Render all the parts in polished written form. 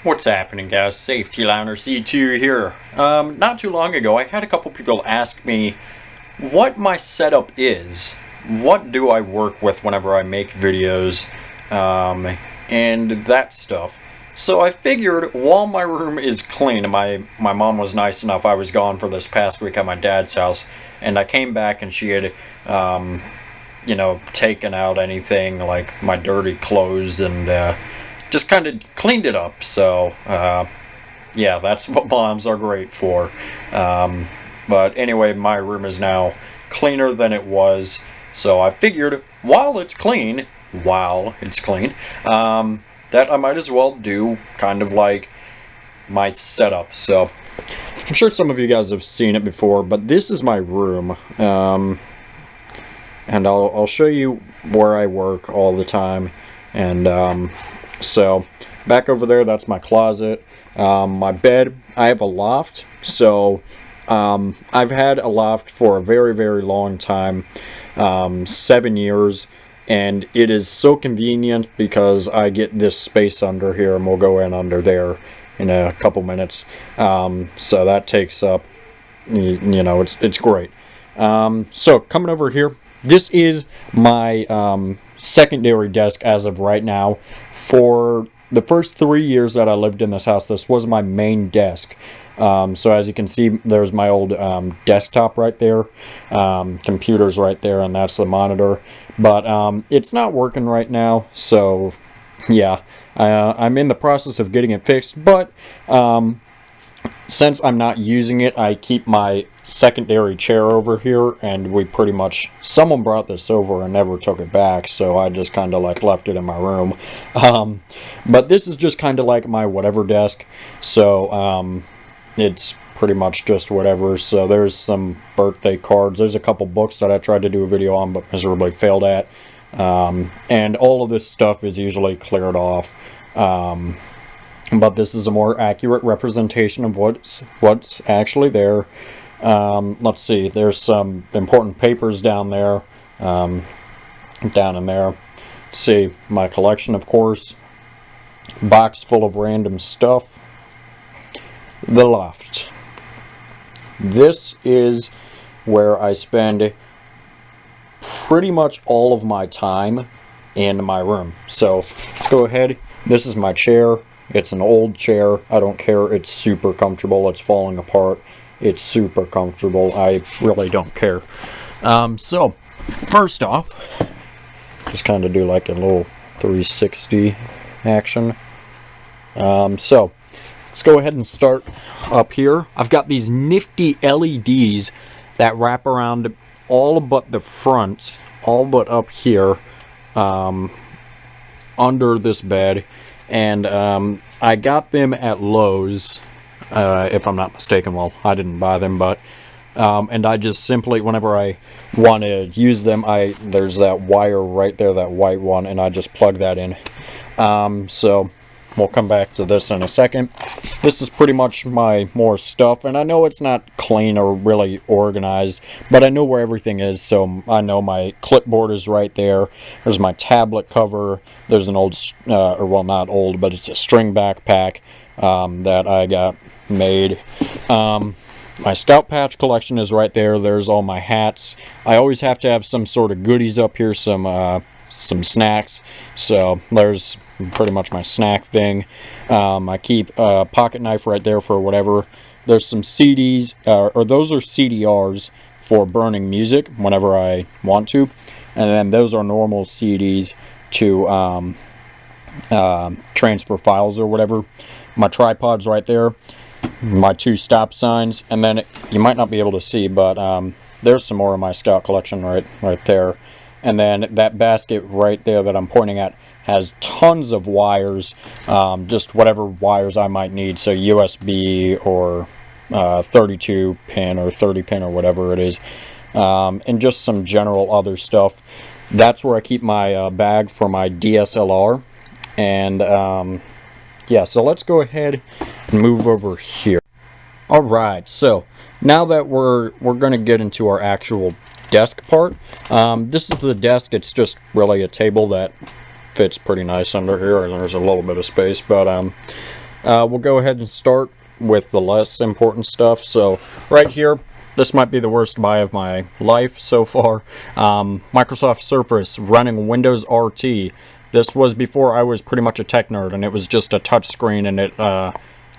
What's happening, guys? Safety Liner C2 here. Not too long ago, I had a couple people ask me what my setup is. What do I work with whenever I make videos, and that stuff. So I figured while my room is clean, my mom was nice enough, I was gone for this past week at my dad's house, and I came back and she had, taken out anything like my dirty clothes and, just kind of cleaned it up. So yeah, that's what moms are great for. But anyway, my room is now cleaner than it was, so I figured while it's clean, that I might as well do kind of like my setup. So I'm sure some of you guys have seen it before, but this is my room, and I'll show you where I work all the time. And so back over there, that's my closet. My bed, I have a loft. So I've had a loft for a very, very long time, 7 years, and it is so convenient because I get this space under here, and we'll go in under there in a couple minutes. So that takes up, it's great. So coming over here, this is my secondary desk as of right now. For the first 3 years that I lived in this house, this was my main desk. So as you can see, there's my old desktop right there, computers right there, and that's the monitor. But it's not working right now, so yeah, I'm in the process of getting it fixed. But since I'm not using it, I keep my secondary chair over here, and we pretty much, someone brought this over and never took it back, so I just kind of like left it in my room. But this is just kind of like my whatever desk, so it's pretty much just whatever. So there's some birthday cards, there's a couple books that I tried to do a video on but miserably failed at, and all of this stuff is usually cleared off. But this is a more accurate representation of what's actually there. Let's see, there's some important papers down there, down in there. Let's see, my collection, of course, box full of random stuff. The loft. This is where I spend pretty much all of my time in my room. So let's go ahead. This is my chair. It's an old chair. I don't care. It's super comfortable. It's falling apart. It's super comfortable. I really don't care. So first off, just kind of do like a little 360 action. So let's go ahead and start up here. I've got these nifty LEDs that wrap around all but the front, all but up here, under this bed. And I got them at Lowe's, if I'm not mistaken. Well, I didn't buy them, but and I just simply, whenever I want to use them, there's that wire right there, that white one, and I just plug that in. So we'll come back to this in a second. This is pretty much my more stuff, and I know it's not clean or really organized, but I know where everything is. So I know my clipboard is right there. There's my tablet cover. There's an old, or well, not old, but it's a string backpack that I got made. My Scout Patch collection is right there. There's all my hats. I always have to have some sort of goodies up here, some snacks. So there's pretty much my snack thing. I keep a pocket knife right there for whatever. There's some CDs, or those are CDRs for burning music whenever I want to, and then those are normal CDs to transfer files or whatever. My tripod's right there, my 2 stop signs, and then you might not be able to see, but there's some more of my Scout collection right there. And then that basket right there that I'm pointing at has tons of wires, just whatever wires I might need, so USB or 32 pin or 30 pin or whatever it is, and just some general other stuff. That's where I keep my bag for my DSLR. And yeah, so let's go ahead and move over here. Alright, so now that we're going to get into our actual desk part. This is the desk. It's just really a table that fits pretty nice under here, and there's a little bit of space. But we'll go ahead and start with the less important stuff. So right here, this might be the worst buy of my life so far. Microsoft Surface running Windows RT. This was before I was pretty much a tech nerd, and it was just a touch screen, and it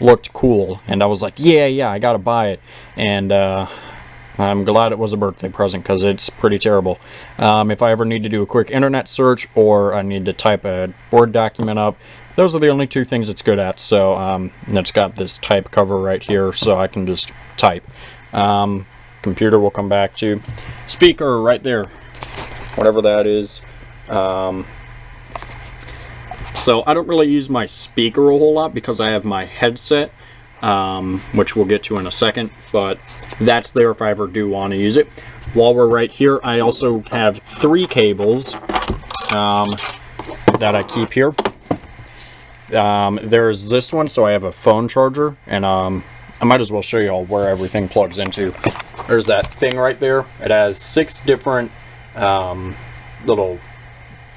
looked cool. And I was like, yeah, I gotta buy it. And I'm glad it was a birthday present, because it's pretty terrible. If I ever need to do a quick internet search, or I need to type a Word document up, those are the only two things it's good at. So it's got this type cover right here, so I can just type. Computer we'll come back to. Speaker right there, whatever that is. So I don't really use my speaker a whole lot because I have my headset, which we'll get to in a second, but that's there if I ever do want to use it. While we're right here, I also have 3 cables that I keep here. There's this one, so I have a phone charger, and I might as well show you all where everything plugs into. There's that thing right there. It has 6 different little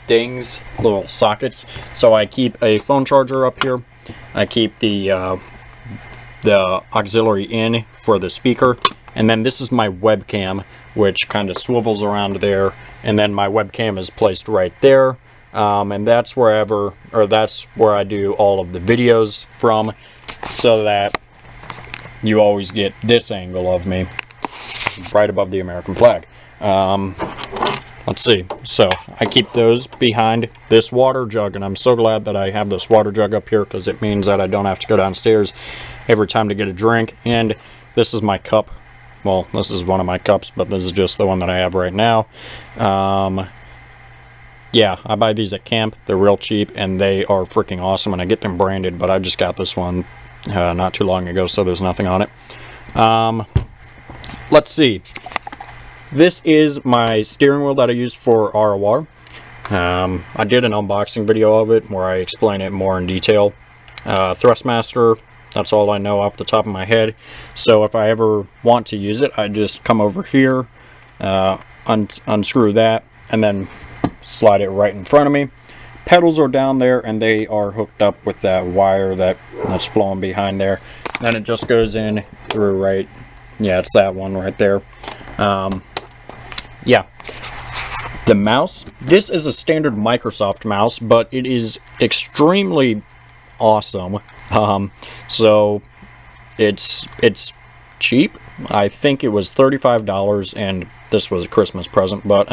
things, little sockets. So I keep a phone charger up here. I keep the auxiliary in for the speaker, and then this is my webcam, which kind of swivels around there, and then my webcam is placed right there. And that's that's where I do all of the videos from, so that you always get this angle of me right above the American flag. Let's see. So I keep those behind this water jug, and I'm so glad that I have this water jug up here, because it means that I don't have to go downstairs every time to get a drink. And this is my cup. Well, this is one of my cups, but this is just the one that I have right now. Yeah, I buy these at camp. They're real cheap, and they are freaking awesome, and I get them branded, but I just got this one not too long ago, so there's nothing on it. Let's see. This is my steering wheel that I use for ROR. I did an unboxing video of it where I explain it more in detail. Thrustmaster, that's all I know off the top of my head. So if I ever want to use it, I just come over here, unscrew that, and then slide it right in front of me. Pedals are down there, and they are hooked up with that wire that's flowing behind there. Then it just goes in through right. Yeah, it's that one right there. Yeah. The mouse. This is a standard Microsoft mouse, but it is extremely awesome. So it's cheap. I think it was $35, and this was a Christmas present, but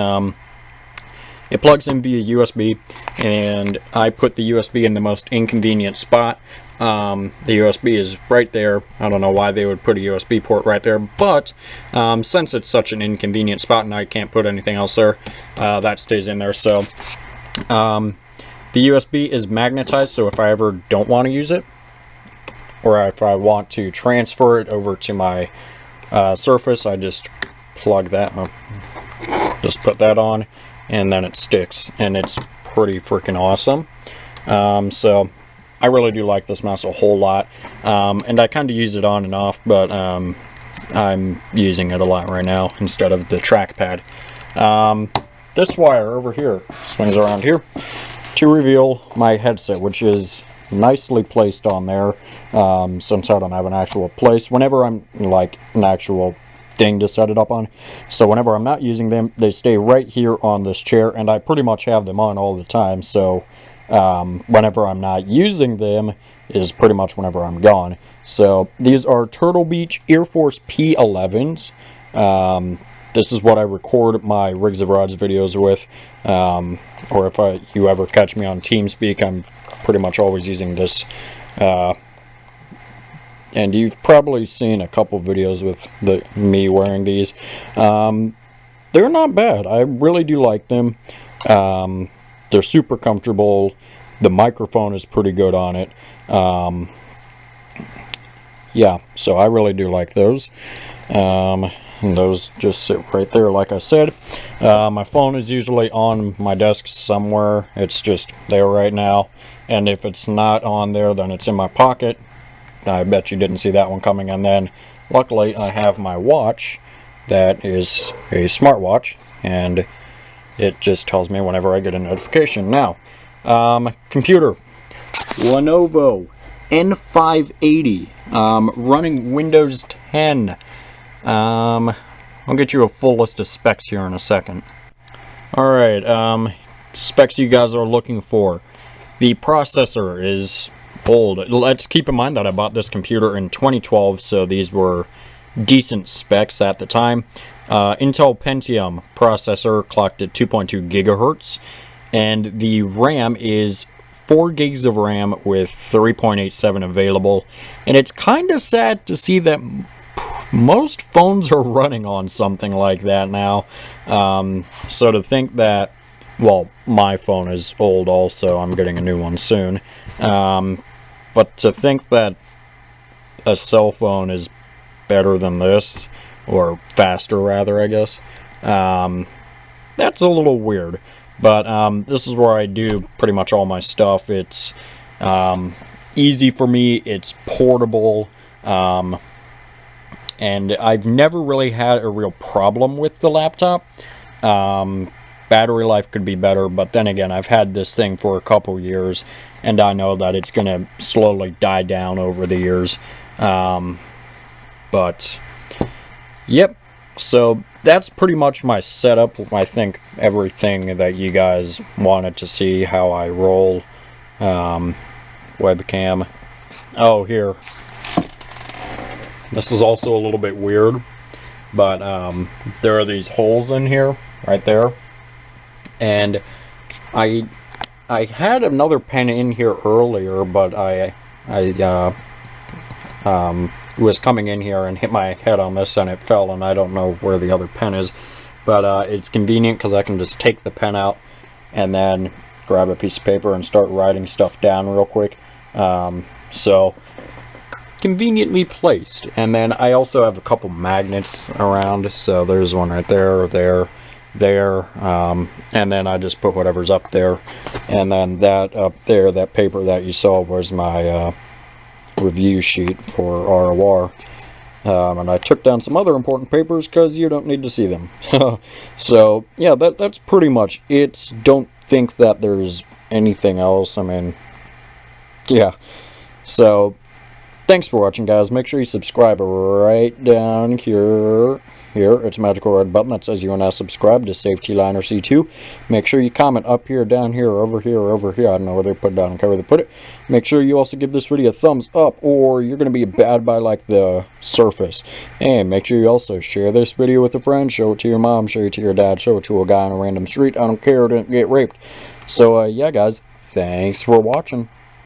it plugs in via USB, and I put the USB in the most inconvenient spot. The USB is right there. I don't know why they would put a USB port right there, but since it's such an inconvenient spot and I can't put anything else there, that stays in there. So the USB is magnetized, so if I ever don't want to use it, or if I want to transfer it over to my Surface, I just plug that, just put that on, and then it sticks, and it's pretty freaking awesome. So I really do like this mouse a whole lot, and I kind of use it on and off, but I'm using it a lot right now instead of the trackpad. This wire over here swings around here to reveal my headset, which is nicely placed on there, since I don't have an actual place. Whenever I'm like an actual thing to set it up on, so whenever I'm not using them, they stay right here on this chair, and I pretty much have them on all the time. So whenever I'm not using them is pretty much whenever I'm gone. So these are Turtle Beach Air Force P11s. This is what I record my Rigs of Rods videos with, or if you ever catch me on TeamSpeak, I'm pretty much always using this. And you've probably seen a couple videos with me wearing these. They're not bad. I really do like them. They're super comfortable. The microphone is pretty good on it. Yeah, so I really do like those. And those just sit right there, like I said. My phone is usually on my desk somewhere. It's just there right now. And if it's not on there, then it's in my pocket. I bet you didn't see that one coming. And then, luckily, I have my watch that is a smartwatch, and it just tells me whenever I get a notification. Now, Computer. Lenovo N580. Running Windows 10. I'll get you a full list of specs here in a second. Alright, specs you guys are looking for. The processor is old. Let's keep in mind that I bought this computer in 2012, so these were decent specs at the time. Intel Pentium processor clocked at 2.2 gigahertz, and the RAM is 4 gigs of RAM with 3.87 available. And it's kind of sad to see that most phones are running on something like that now. So to think that, well, my phone is old also, I'm getting a new one soon. But to think that a cell phone is better than this, or faster rather, I guess, that's a little weird. But this is where I do pretty much all my stuff. It's easy for me, it's portable, and I've never really had a real problem with the laptop. Battery life could be better, but then again, I've had this thing for a couple years, and I know that it's going to slowly die down over the years. But, yep, so that's pretty much my setup. I think everything that you guys wanted to see, how I roll. Webcam. Oh, here. This is also a little bit weird, but there are these holes in here, right there. And I had another pen in here earlier, but I was coming in here and hit my head on this and it fell, and I don't know where the other pen is. But it's convenient because I can just take the pen out and then grab a piece of paper and start writing stuff down real quick. So conveniently placed. And then I also have a couple magnets around, so there's one right there, there, and then I just put whatever's up there. And then that up there, that paper that you saw, was my review sheet for ROR. And I took down some other important papers because you don't need to see them. So yeah, that's pretty much it. Don't think that there's anything else. I mean, yeah. So thanks for watching, guys. Make sure you subscribe right down here. It's a magical red button that says you want to subscribe to Save T-Line or C2. Make sure you comment up here, down here, over here, or over here. I don't know where they put it down. I don't care where they put it. Make sure you also give this video a thumbs up, or you're going to be bad by like the Surface. And make sure you also share this video with a friend. Show it to your mom. Show it to your dad. Show it to a guy on a random street. I don't care. Don't get raped. So, yeah, guys. Thanks for watching.